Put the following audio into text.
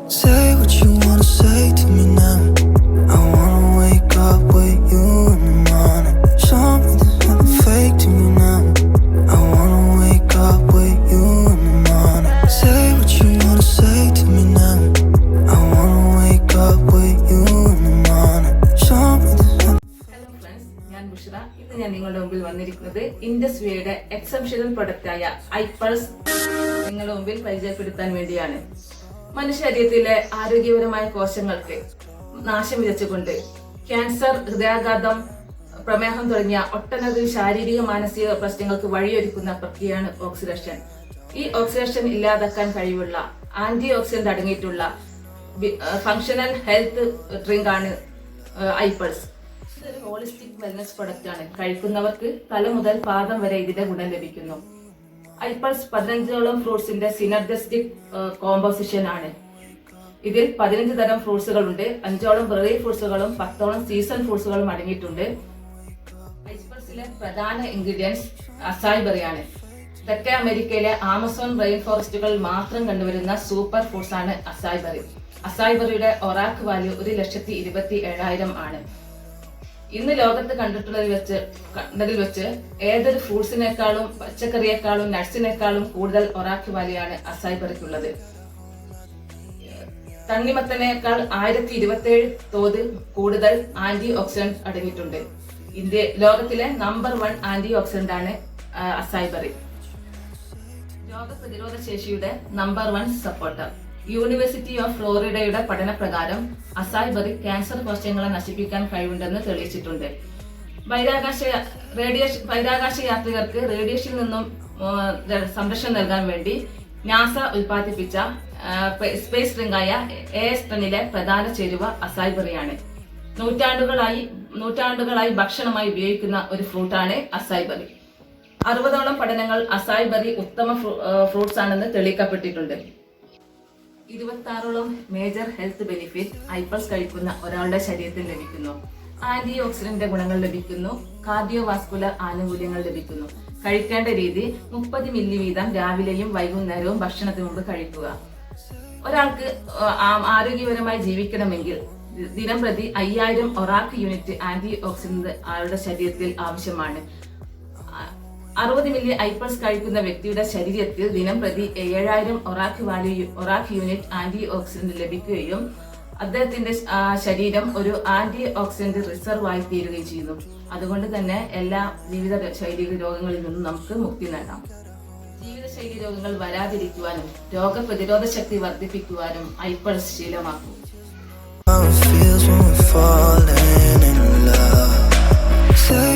Say what you wanna say to me now. I wanna wake up with you in the morning. Show me there's nothing fake to me now. I wanna wake up with you in the morning. Say what you wanna say to me now. I wanna wake up with you in the morning. Show me there's nothing. Hello friends, ഞാൻ ബുഷ്ര. ഇന്ന് ഞാൻ നിങ്ങളുടെ മുമ്പിൽ വന്നിരിക്കുന്നത് ഇൻഡസ്ട്രിയുടെ exceptional പ്രൊഡക്റ്റായ ഐപൾസ് നിങ്ങളുടെ മുമ്പിൽ പരിചയപ്പെടുത്താൻ വേണ്ടിയാണ്. മനുഷ്യശരീരത്തിലെ ആരോഗ്യപരമായ കോശങ്ങൾക്ക് നാശം വിതച്ചുകൊണ്ട് ക്യാൻസർ, ഹൃദയാഘാതം, പ്രമേഹം തുടങ്ങിയ ഒട്ടനവധി ശാരീരിക മാനസിക പ്രശ്നങ്ങൾക്ക് വഴിയൊരുക്കുന്ന പ്രക്രിയയാണ് ഓക്സിഡേഷൻ. ഈ ഓക്സിഡേഷൻ ഇല്ലാതാക്കാൻ കഴിവുള്ള ആന്റി ഓക്സിഡന്റ് അടങ്ങിയിട്ടുള്ള ഫങ്ഷണൽ ഹെൽത്ത് ഡ്രിങ്ക് ആണ് ഐപൾസ്. ഇതൊരു ഹോളിസ്റ്റിക് വെൽനസ് പ്രൊഡക്റ്റ് ആണ്. കഴിക്കുന്നവർക്ക് തല മുതൽ പാദം വരെ ഇതിന്റെ ഗുണം ലഭിക്കുന്നു. ഐപൾസ് 15ഓളം ഫ്രൂട്ട്സിന്റെ സിനർജിസ്റ്റിക് കോമ്പോസിഷൻ ആണ്. ഇതിൽ 15 തരം ഫ്രൂട്ട്സുകളുണ്ട്. 5ഓളം ബെറി ഫ്രൂട്ട്സുകളും 10ഓളം സീസൺ ഫ്രൂട്ട്സുകളും അടങ്ങിയിട്ടുണ്ട്. ഐപൾസിലെ പ്രധാന ഇൻഗ്രീഡിയൻസ് അസായ് ബെറിയാണ്. തെക്കേ അമേരിക്കയിലെ ആമസോൺ റെയിൻ ഫോറസ്റ്റുകളിൽ മാത്രം കണ്ടുവരുന്ന സൂപ്പർ ഫുഡ്സ് ആണ് അസായ് ബെറി. അസായ് ബെറിയുടെ ഒറാക്ക് വാല്യൂ 1,27,000 ആണ്. ഇന്ന് ലോകത്ത് കണ്ടതിൽ വെച്ച് ഏതൊരു ഫ്രൂട്ട്സിനേക്കാളും പച്ചക്കറിയേക്കാളും നട്സിനേക്കാളും കൂടുതൽ ഒറാക്ക് വാല്യാണ് അസായ് ബെറിക്കുള്ളത്. തണ്ണിമത്തനേക്കാൾ 1027 തോത് കൂടുതൽ ആന്റി ഓക്സിഡന്റ് അടങ്ങിയിട്ടുണ്ട്. ലോകത്തിലെ നമ്പർ 1 ആന്റി ഓക്സിഡന്റ് ആണ് അസായ് ബെറി. രോഗപ്രതിരോധ ശേഷിയുടെ നമ്പർ 1 സപ്പോർട്ടർ. യൂണിവേഴ്സിറ്റി ഓഫ് ഫ്ലോറിഡയുടെ പഠന പ്രകാരം അസായ് ബെറി ക്യാൻസർ കോശങ്ങളെ നശിപ്പിക്കാൻ കഴിവുണ്ടെന്ന് തെളിയിച്ചിട്ടുണ്ട്. ബഹിരാകാശ യാത്രികർക്ക് റേഡിയേഷനിൽ നിന്നും സംരക്ഷണം നൽകാൻ വേണ്ടി നാസ ഉൽപ്പാദിപ്പിച്ച സ്പേസ് റിംഗായ AS-10ലെ പ്രധാന ചേരുവ അസായ് ബെറിയാണ്. നൂറ്റാണ്ടുകളായി ഭക്ഷണമായി ഉപയോഗിക്കുന്ന ഒരു ഫ്രൂട്ടാണ് അസായ് ബെറി. 60ഓളം പഠനങ്ങൾ അസായ് ബെറി ഉത്തമ ഫ്രൂട്ട്സ് ആണെന്ന് തെളിയിക്കപ്പെട്ടിട്ടുണ്ട്. 26ഓളം മേജർ ഹെൽത്ത് ബെനിഫിറ്റ് ഐപൾസ് കഴിക്കുന്ന ഒരാളുടെ ശരീരത്തിൽ ലഭിക്കുന്നു. ആന്റി ഓക്സിഡന്റ് ഗുണങ്ങൾ ലഭിക്കുന്നു. കാർഡിയോവാസ്കുലർ ആനുകൂല്യങ്ങൾ ലഭിക്കുന്നു. കഴിക്കേണ്ട രീതി 30 മില്ലി വീതം രാവിലെയും വൈകുന്നേരവും ഭക്ഷണത്തിന് മുമ്പ് കഴിക്കുക. ഒരാൾക്ക് ആരോഗ്യപരമായി ജീവിക്കണമെങ്കിൽ ദിനം പ്രതി 5000 ഒറാക്ക് യൂണിറ്റ് ആന്റി ഓക്സിഡന്റ് ആളുടെ ശരീരത്തിൽ ആവശ്യമാണ്. 60 മില്ലി ഐപൾസ് കഴിക്കുന്ന വ്യക്തിയുടെ ശരീരത്തിൽ ദിനം പ്രതി 7000 ഒറാക്ക് യൂണിറ്റ് ആന്റി ഓക്സിഡന്റ് ലഭിക്കുകയും അദ്ദേഹത്തിന്റെ ശരീരം ഒരു ആന്റി ഓക്സിഡന്റ് റിസർവ് ആയി തീരുകയും ചെയ്യുന്നു. അതുകൊണ്ട് തന്നെ എല്ലാ ജീവിതശൈലി രോഗങ്ങളിൽ നിന്നും നമുക്ക് മുക്തി നേടാം. ജീവിതശൈലി രോഗങ്ങൾ വരാതിരിക്കുവാനും രോഗപ്രതിരോധ ശക്തി വർദ്ധിപ്പിക്കുവാനും ഐപൾസ് ശീലമാക്കും. How it feels when we're falling in love. Say